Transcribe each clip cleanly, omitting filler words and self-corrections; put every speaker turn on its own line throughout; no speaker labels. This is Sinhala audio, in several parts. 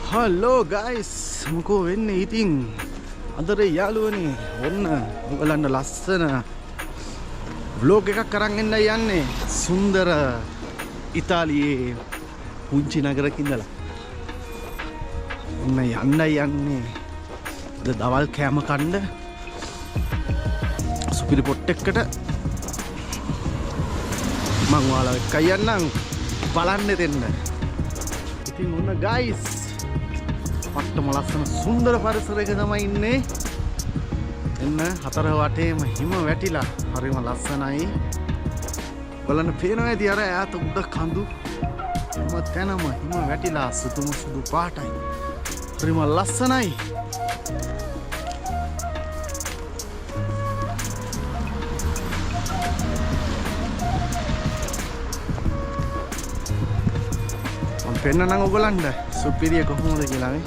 හලෝ ගයිස් මොකෝ වෙන්නේ ඉතින් අදට යාළුවනේ ඔන්න ඔයගලන්ට ලස්සන vlog එකක් අරන් එන්න යන්නේ සුන්දර ඉතාලියේ පුංචි නගරක ඉඳලා ඔන්න යන්නේ දවල් කෑම කන්න සුපිරි පොට් එකකට මං ඔයාලා එක්ක යන්නම් බලන්න දෙන්න ඉතින් ඔන්න ගයිස් පට්ටම ලස්සන සුන්දර පරිසරයක තමයි ඉන්නේ. එන්න හතර වටේම හිම වැටිලා හරිම ලස්සනයි. බලන්න පේනවා ඇති අර ඈත උඩ කඳු. හැම තැනම හිම වැටිලා සුදුම සුදු පාටයි. හරිම ලස්සනයි. මම පෙන්නනම් ඔයගලන්ට සුපිරිය කොහොමද කියලා නේ.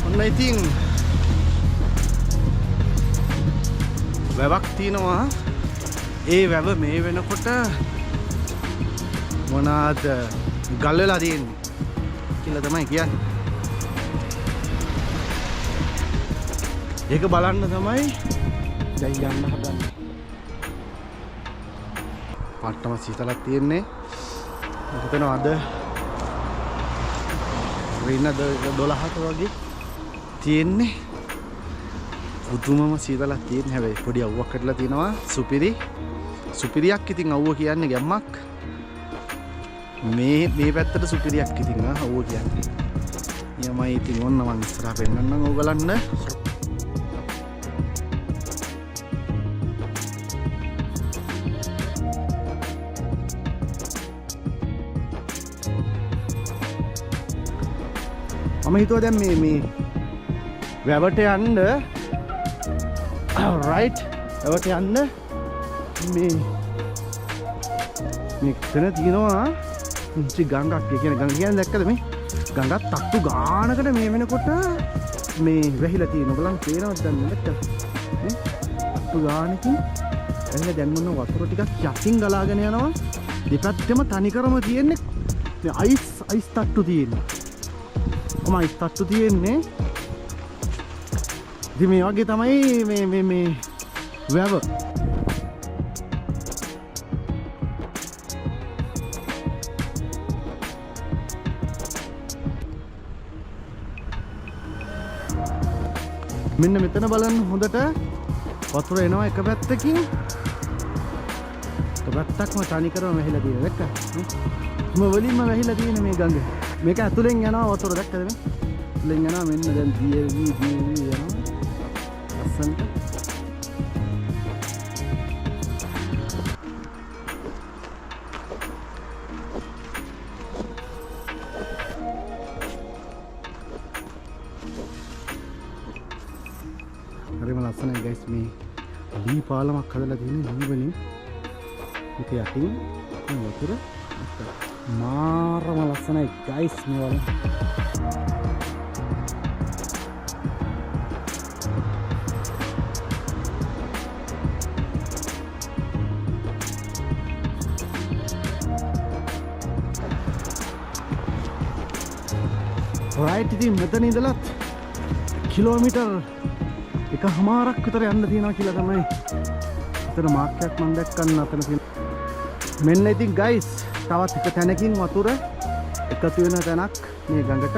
ඔන්න ඉතින් වැවක් තියෙනවා. ඒ වැව මේ වෙනකොට මොනවාද ගල් වෙලා තියෙන්නේ කියලා තමයි කියන්නේ. ඒක බලන්න තමයි දැන් යන්න හදන්නේ. පට්ටම සීතලක් තියෙන්නේ. මොකද අද වෙන 12ක වගේ තියෙන්නේ. උතුමම සීතලක් තියෙන හැබැයි පොඩි අවුවක් කඩලා තිනවා. සුපිරියක් ඉතින් අවුව කියන්නේ ගැම්මක්. මේ පැත්තට සුපිරියක් ඉතින් අවුව කියන්නේ. යමයි ඉතින් ඔන්න මං ඉස්සරහ පෙන්නන්නම් ඕගලන්න. මම හිතුවා දැන් මේ වැවට යන්න right වැවට යන්න මේ තන තියෙනවා පුංචි ගඟක්. ඒ කියන්නේ ගඟ කියන්නේ දැක්කද මේ ගඟක් තට්ටු ගානකට මේ වෙනකොට මේ වැහිලා තියෙන. ඔයගලන් පේනවද දැන් නැත්තද නේ? තට්ටු ගානකින් එන්න දැන් මොන වතුර ටිකක් යටින් ගලාගෙන යනවා. දෙපැත්තෙම තනිකරම තියෙන්නේ මේ අයිස් තට්ටු තියෙන්නේ. අයිස් තට්ටු තියෙන්නේ. ඉතින් මේ වගේ තමයි මේ වැව. මෙන්න මෙතන බලන්න හොඳට වතුර එනවා එක පැත්තකින්. එක පැත්තක්ම තනිකරම වැහිලා තියෙන දැක්කද? වලින්ම වැහිලා තියෙන මේ ගඟ. මේක ඇතුලෙන් යනවා වතුර දැක්කද මේ? ඇතුලෙන් යනවා මෙන්න දැන් දියවි යනවා. ලස්සනට. හරිම ලස්සනයි ගයිස්. මේ දී පාලමක් හදලා තියෙන්නේ දී වලින්. මේක යටින් වතුර මාරම ලස්සනයි ගයිස් මේ වල. රයිට් ඉතින් මෙතන ඉඳලත් කිලෝමීටර් එකමාරක් විතර යන්න තියෙනවා කියලා තමයි එතන මාක් එකක් මම දැක්කන්න අතන තියෙන. මෙන්න ඉතින් ගයිස් තවත් එක තැනකින් වතුර එකතු වෙන තැනක් මේ ගඟට.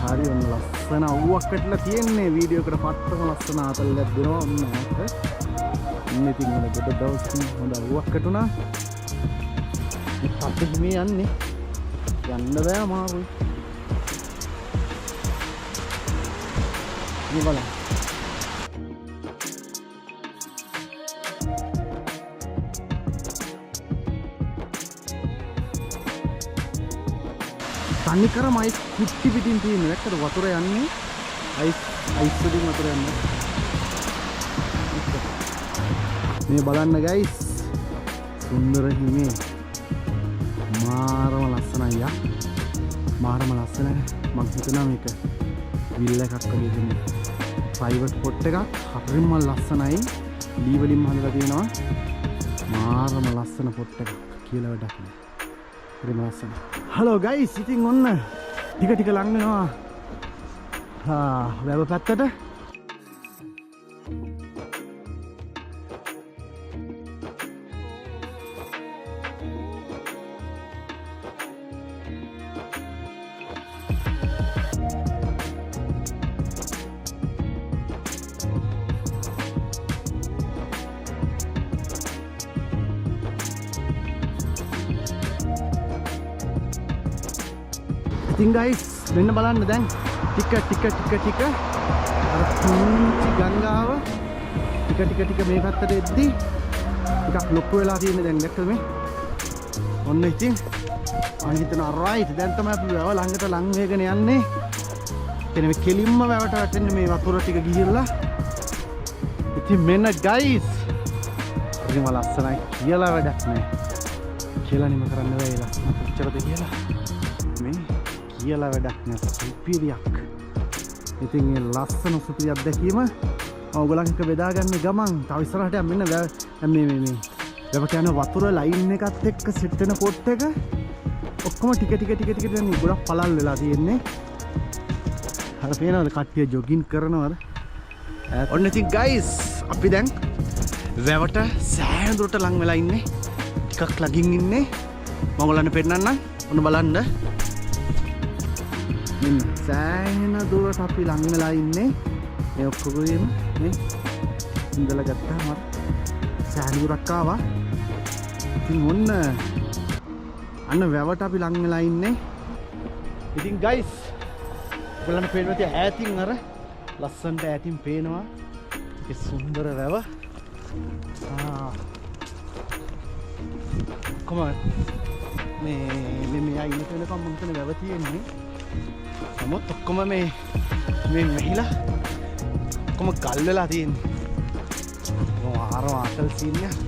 හරි ඔන්න ලස්සන අවුවක් වැටලා තියෙන්නේ. වීඩියෝ එකට පට්ටම ලස්සන ආතල්ලක් දෙනවා ඔන්න ඈත. ඉන්න ඉතින් මොන ගොඩ දවස්කින් හොඳ අවුවක් වැටුණා. අපිට මේ යන්නේ යන්න බෑ අමාරුයි. මේ බලන්න. තනිකරම අයිස් කුට්ටි පිටින් තියෙන දැක්කද වතුර යන්නේ අයිස් වලින් වතුර යන්නේ මේ බලන්න guys. සුන්දර හිමේ. මාරම ලස්සනයි යා. මාරම ලස්සනයි. මම හිතනවා මේක විල් එකක් වගේ දෙන්නේ. ප්‍රයිවට් පොට් එකක් හරිම ලස්සනයි. ලී වලින්ම හදලා තියෙනවා. මාරම ලස්සන පොට් එකක් කියලා වැඩක් නෑ. හරිම ලස්සනයි. හලෝ guys, ඉතින් ඔන්න ටික ටික ලං වෙනවා. වැව පැත්තට. ඉතින් guys මෙන්න බලන්න දැන් ටික අර පුංචි ගංගාව ටික මේ පැත්තට එද්දි ටිකක් ලොකු වෙලා තියෙන දැන් දැක්කද මේ ඔන්න ඉතින් මම හිතනවා රයිට් දැන් තමයි අපි වැව ළඟට ලං වෙගෙන යන්නේ එනේ මේ කෙලින්ම වැවට වැටෙන්නේ මේ වතුර ටික ගිහිල්ලා ඉතින් මෙන්න guys හරිම ලස්සනයි කියලා වැඩක් නෑ කියලා නිම කරන්න බැහැ ලස්සන පිච්චරද කියලා මේ කියලා වැඩක් නෑ සුපිරියක්. ඉතින් මේ ලස්සන සුපිරියක් දැකීම ඔයගොල්ලන් එක්ක බෙදාගන්න ගමන් තව ඉස්සරහට මෙන්න මේ වැවට යන වතුර ලයින් එකත් එක්ක සෙට් වෙන පොට් එක ඔක්කොම ටික දැන් ගොඩක් පළල් වෙලා තියෙන්නේ. අර පේනවද කට්ටිය ජොගින් කරනවද? ඔන්න ඉතින් guys අපි දැන් වැවට සෑහෙන දුරට ලං වෙලා ඉන්නේ. ටිකක් ළඟින් ඉන්නේ. මම ඔයගොල්ලන්ට පෙන්නන්නම්. ඔන්න බලන්න. සෑහෙන දුරට අපි ලං වෙලා ඉන්නේ මේ ඔක්කොගෙම මේ ඉඳලා ගත්තාම සෑහෙන දුරක් ආවා. ඉතින් ඔන්න අන්න වැවට අපි ලං වෙලා ඉන්නේ. ඉතින් guys ඔයගොල්ලන්ට පේනවා තිය ඈතින් අර ලස්සනට ඈතින් පේනවා ඒ සුන්දර වැව. කොහොමද මේ මෙයා ඉන්න කෙනකම් මම හිතන්නේ වැව තියෙන්නේ. නමුත් ඔක්කොම මේ මෙහිලා ඔක්කොම ගල් වෙලා තියෙන්නේ. ආරව අතල් සීන් එකක්.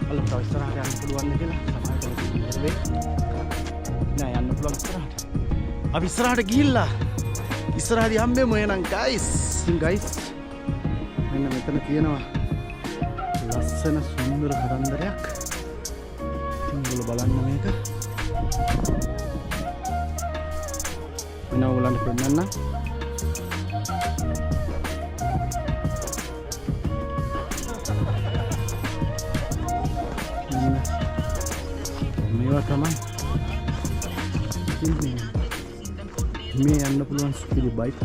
අලුත් ඉස්සරහට යන්න පුළුවන් කියලා සමාජයට වෙයි. නෑ යන්න පුළුවන් ඉස්සරහට. අපි ඉස්සරහට ගිහිල්ලා ඉස්සරහදී හම්බෙමු එහෙනම් guys. ඉතින් guys මෙන්න මෙතන තියෙනවා ලස්සන සුන්දර කතන්දරයක්. ඉතින් ඔයගොල්ලෝ බලන්න මේක. මෙන්න ඔයගොල්ලන්ට පෙන්නන්න. මේවා තමයි මේ යන්න පුළුවන් ස්පීඩ් බයික්.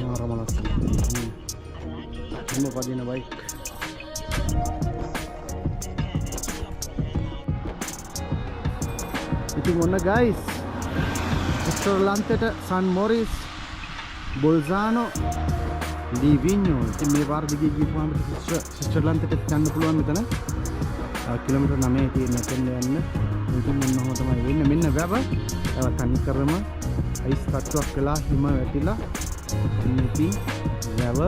මාරම ලස්සන. මේ පදින බයික්. ඉතින් ඔන්න guys ස්විට්සර්ලන්තයට සන් මොරිස් බොල්සානෝ ලිවිඤ්ඤෝ ඉතින් මේ පාර දිගේ ගිහුවාම ස්විට්සර්ලන්තයට යන්න පුළුවන් මෙතන කිලෝමීටර් 9 තියෙන එතන යන්න. ඉතින් මොනවම තමයි වෙන්නේ මෙන්න වැව තනි කරම අයිස් තට්ටුවක් වෙලා හිම වැටිලා ඉතින් වැව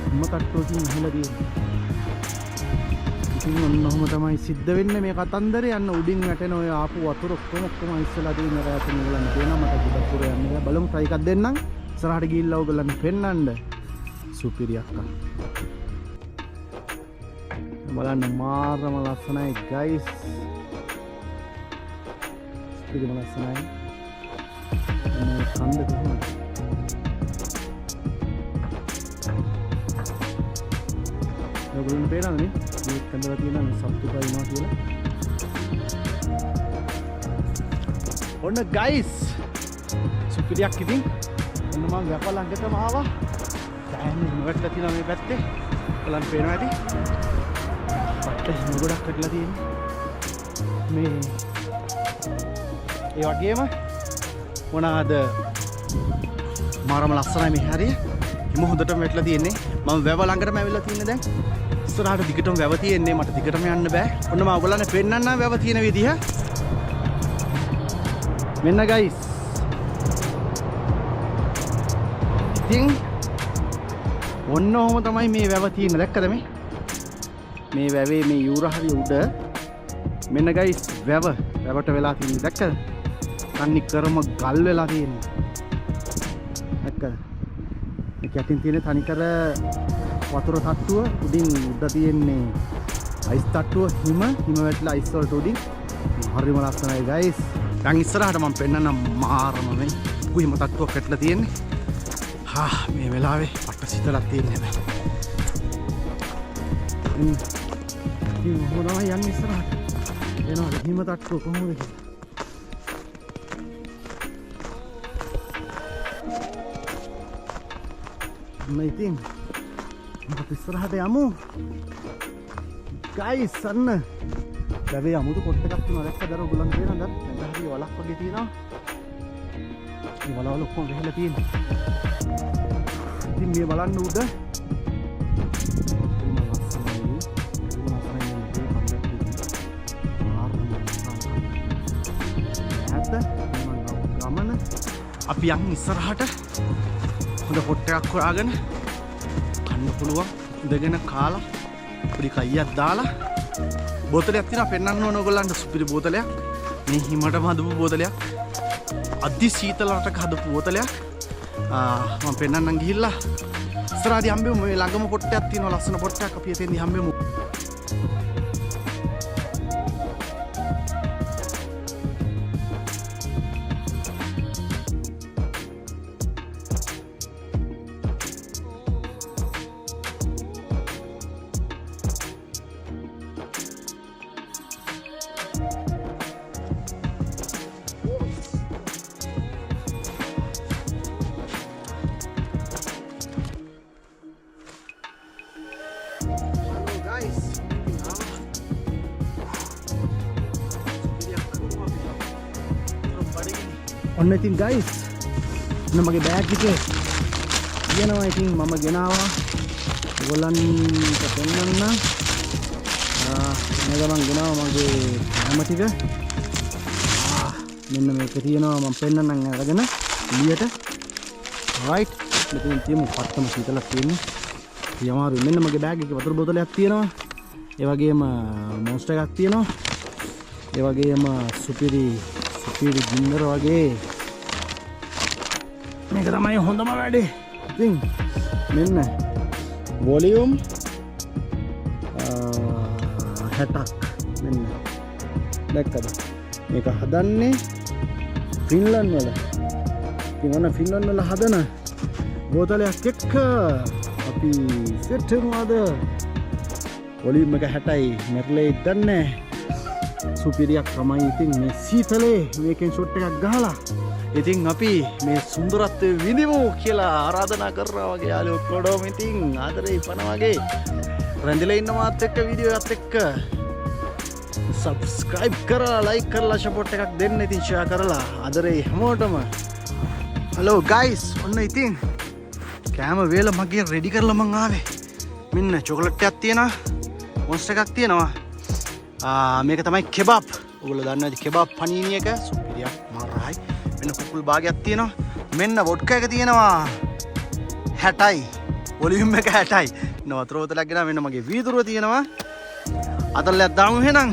හිම තට්ටුවකින් ඇහිලා තියෙනවා. ඉතින් ඔන්නෝම තමයි සිද්ධ වෙන්නේ මේ කතන්දරේ. යන්න උඩින් වැටෙන ඔය ආපු වතුර ඔක්කොම ඉස්සලා තියෙන රැයට නුගලන්න තියෙනවා. මට ගොඩක් යන්න බලමු try එකක් දෙන්නම්. ඉස්සරහට ගිහිල්ලා ඔයගොල්ලන් පෙන්නන්න. සුපිරියක් අක්කා. බලන්න මාරම ලස්සනයි guys. සුපිරිම ලස්සනයි. මේ කන්ද කොහොමද? ඔයගොල්ලන් පේනවද නේ? මේ කන්දලා තියෙන මේ සත්තු පයින්නවා කියලා. ඔන්න guys සුපිරියක් ඉතින්. ඔන්න මම වැප ළඟටම ආවා. දැන් ඉවටලා තියෙනවා මේ පැත්තේ. ඔයගොල්ලන් පේනවා ඇති. පස්සේ ගොඩක් කඩලා තියෙන්නේ. මේ ඒ වගේම මොනවාද මාරම ලස්සනයි මේ හරිය. හිම හොඳටම වැටලා තියෙන්නේ. මම වැව ළඟටම ඇවිල්ලා තින්නේ දැන්. ඉස්සරහට දිගටම වැව තියෙන්නේ. මට දිගටම යන්න බෑ. ඔන්න මම ඔයගොල්ලන්ට පෙන්නන්නම් වැව තියෙන විදිහ. මෙන්න guys. ඉතින් ඔන්න ඔහම තමයි මේ වැව තියෙන්නේ. දැක්කද මේ වැවේ මේ යූර හරිය උඩ මෙන්න ගයිස් වැවට වෙලා තියෙන්නේ. දැක්කද? තන්නේ කරම ගල් වෙලා තියෙන්නේ. දැක්කද? මේක යටින් තියෙන තනිකර වතුර තට්ටුව, උඩින් උඩ තියෙන්නේ අයිස් තට්ටුව, හිම වැටලා අයිස් වලට උඩින් හරිම ලස්සනයි ගයිස්. දැන් ඉස්සරහට මම පෙන්නන්නම් මාරම මේ හිම තට්ටුවක් වැටලා තියෙන්නේ. මේ වෙලාවේ පට්ට සිතලක් තියෙන්නේ නැහැ. ඉතින් මොනවා යන්නේ ඉස්සරහට. එනවා හිම තට්ටුව කොහොමද කියලා. ඉතින් අපිට ඉස්සරහට යමු. ගයිස් අන්න දැවේ අමුතු පොට් එකක් තියෙනවා. දැක්කද? අර ඔයගොල්ලන් කියනද? දැන් හරිය වලක් වගේ තියෙනවා. මේ වලවල ඔක්කොම වෙහෙලා තියෙනවා. ඉතින් මේ බලන්න උඩ ගමන අපි යන් ඉස්සරහට හොඳ පොට් එකක් හොයාගෙන කන්න පුළුවන් ඉඳගෙන කාලා පොඩි කයියක් දාලා බෝතලයක් තියෙනවා පෙන්නන්න ඕන ඔයගොල්ලන්ට සුපිරි බෝතලයක්. මේ හිමටම හදපු බෝතලයක්. අදි සීතල රටක හදපු බෝතලයක්. මම පෙන්නන්නම් ගිහිල්ලා ඉස්සරහදී හම්බෙමු. මේ ළඟම පොට්ටයක් තියෙනවා ලස්සන පොට්ටයක්. අපි එතෙන්දී හම්බෙමු. ඔන්න ඉතින් ගයිස් ඔන්න මගේ බෑග් එකේ තියෙනවා. ඉතින් මම ගෙනාවා ඔයගොල්ලන්ට පෙන්නන්න. මේක මම ගෙනාවා මගේ හැම ටික. මෙන්න මේක තියෙනවා මම පෙන්නන්නම් අරගෙන එළියට. රයිට් මෙතන තියෙමු පත්තම සීතලක් තියෙන්නේ. යමාරු මෙන්න මගේ බෑග් එකේ වතුර බෝතලයක් තියෙනවා. ඒ වගේම මොන්ස්ටර් එකක් තියෙනවා. ඒ වගේම සුපිරි ගින්දර වගේ මේක තමයි හොඳම වැඩේ. ඉතින් මෙන්න වොලියුම් 60ක් මෙන්න දැක්කද? මේක හදන්නේ ෆින්ලන්ඩ් වල. ඉතින් ඔන්න ෆින්ලන්ඩ් වල හදන බෝතලයක් එක්ක අපි සෙට් වෙනවාද? වොලියුම් එක 60යි මෙර්ලේ දන්නේ සුපිරියක් තමයි. ඉතින් මේ සීතලේ මේකෙන් ෂොට් එකක් ගහලා ඉතින් අපි මේ සුන්දරත්වය විඳිමු කියලා ආරාධනා කරනවා වගේ යාළුවෝ ඔක්කොම. ඉතින් ආදරේ පන වගේ රැඳිලා ඉන්න මාත් එක්ක වීඩියෝ එකත් එක්ක සබ්ස්ක්‍රයිබ් කරලා ලයික් කරලා සපෝට් එකක් දෙන්න. ඉතින් ෂෙයා කරලා ආදරේ හැමෝටම. හලෝ ගයිස් ඔන්න ඉතින් කෑම වේල මගේ රෙඩි කරලා මං ආවේ. මෙන්න චොකලට් එකක් තියෙනවා, මොන්ස්ටර් එකක් තියෙනවා. මේක තමයි කෙබබ්. ඔයගොල්ලෝ දන්නවද කෙබබ් පනීනි එක? සුපිරියක් මාරයි. මෙන්න කුකුල් භාගයක් තියෙනවා. මෙන්න වොඩ්කා එක තියෙනවා 60යි. වොලියුම් එක 60යි. මෙන්න වතුර බෝතලයක් ගෙනා. මෙන්න මගේ වීදුරුව තියෙනවා. අතල්ලයක් දාමු එහෙනම්.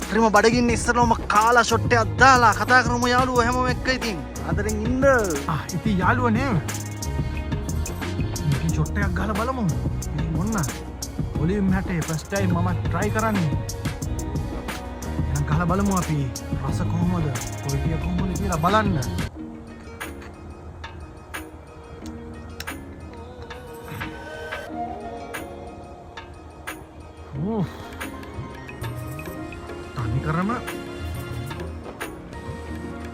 හරිම බඩගින්න ඉස්සරලම කාලා ෂොට් එකක් දාලා කතා කරමු යාළුවෝ හැමෝම එක්ක. ඉතින් අදරින් ඉන්න. ඉතින් යාළුවෝ නේ. මේක ෂොට් එකක් ගහලා බලමු. මොන්න වොලියුම් 60 ෆස්ට් ටයිම් මම try කරන්නේ. ගහලා බලමු අපි රස කොහොමද කොයිටිය කොහොමද කියලා බලන්න. තනි කරම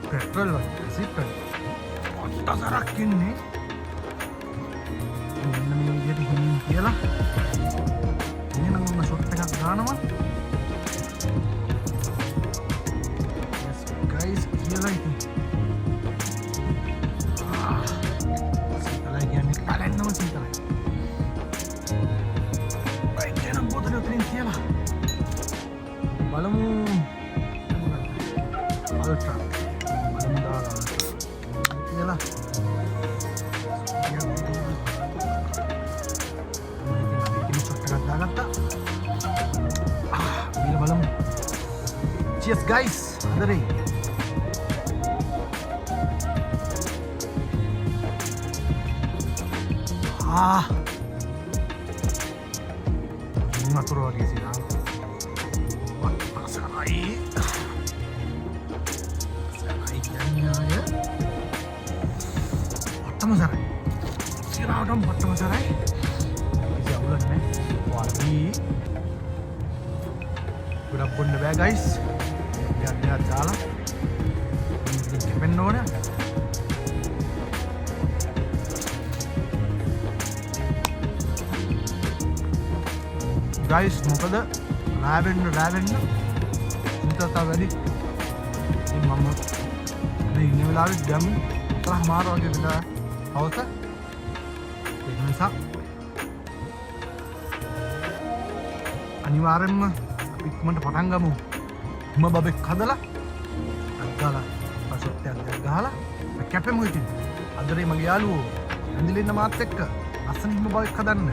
පෙට්‍රල් වගේ ඔත්තසරක් ඉන්නේ. මෙන්න මේ විදිහට හිමින් කියලා එහෙනම් මම ෂොට් එකක් ගන්නවා. කියලා ඉතින් සීතලයි කියන්නේ කලන්නම සීතලයි. බයිටෙන් බෝතල උතරින් කියලා බලමු. අල්ට්‍රා බලමු දාලා කියලා cheers guys. Adare. Ini matur lagi sih kan. Wah, pasarai. Pasarai jadinya ya. Pertama sarai. Sirah dong pertama sarai. Bisa ulang nih. Wadi. Udah pun deh guys. Lihat jalan. Ini kepen dong ya. Guys, මොකද රැවෙන්න සිතතා වැඩි. ඉතින් මම මේ ඉන්න වෙලාවේ දැන් තරහ මාර වගේ වෙලා හවස. ඒක නිසා අනිවාර්යෙන්ම අපි ඉක්මනට පටන් ගමු. හිම බබෙක් හදලා අද්දාලා පසොට්ටයක් ගහලා කැපෙමු ඉතින්. අදරේ මගේ යාළුවෝ ඇඳිලින්න මාත් එක්ක අසන් හිම බබෙක් හදන්න.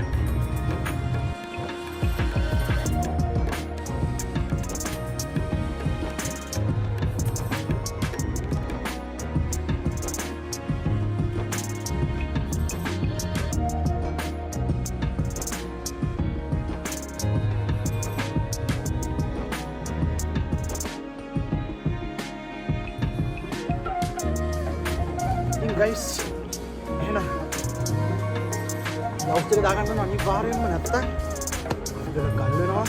Guys, enak. Lauk kita dagang kan ani baharin mana tak? Ada galu na.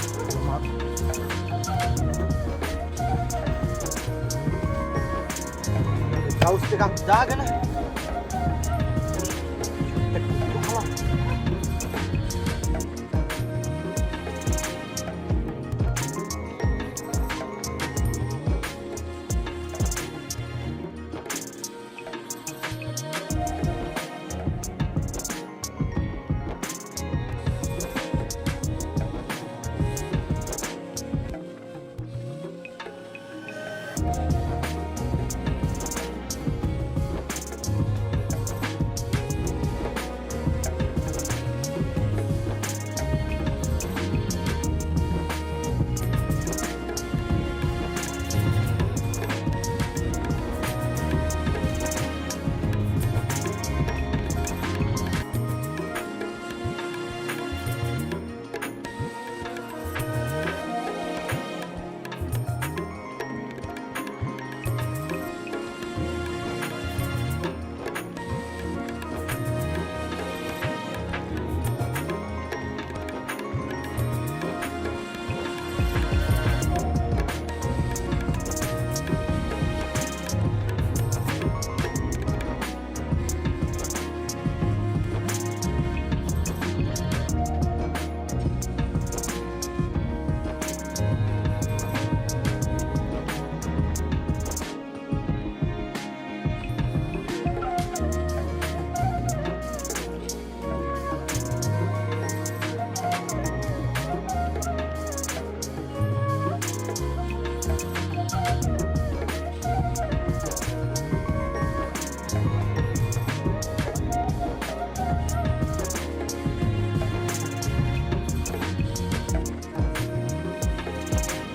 Lauk kita dagang na.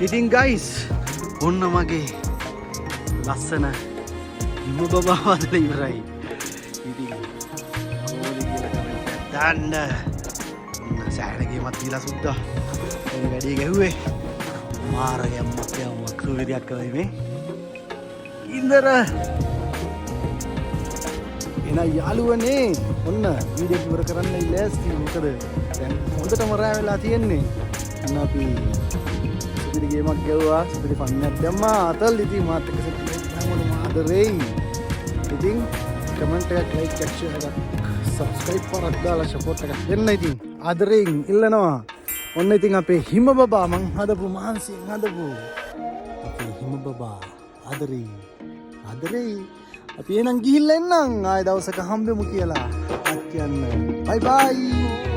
ඉතින් guys ඔන්න මගේ ලස්සන හිම බබා වදලා ඉවරයි. ඉතින් කොහොමද කියලා කමෙන්ට් එකක් දාන්න. ඔන්න සෑහෙන ගේමක් දීලා සුද්දා මේ වැඩේ ගැහුවේ. මාර යම්මක් සුවිරියක් කරේ මේ. ඉන්දර එන යාළුවනේ ඔන්න වීඩියෝ ඉවර කරන්න ඉලෑස්ති. මොකද දැන් හොඳටම රෑ වෙලා තියෙන්නේ. ඔන්න අපි Jadi game gawa seperti fannet damma atal iti mat ke seperti maadrei iting comment එක like share එක subscribe කරලා දාලා support එක දෙන්න ඉතින් ආදරෙන් ඉල්ලනවා. ඔන්න ඉතින් අපේ හිම බබා මං හදපු මහන්සියෙන් හදපු අපේ හිම බබා ආදරේ අපි එහෙනම් ගිහිල්ලා එන්නම් ආයෙ දවසක හම්බෙමු කියලා. අත් කියන්න bye bye.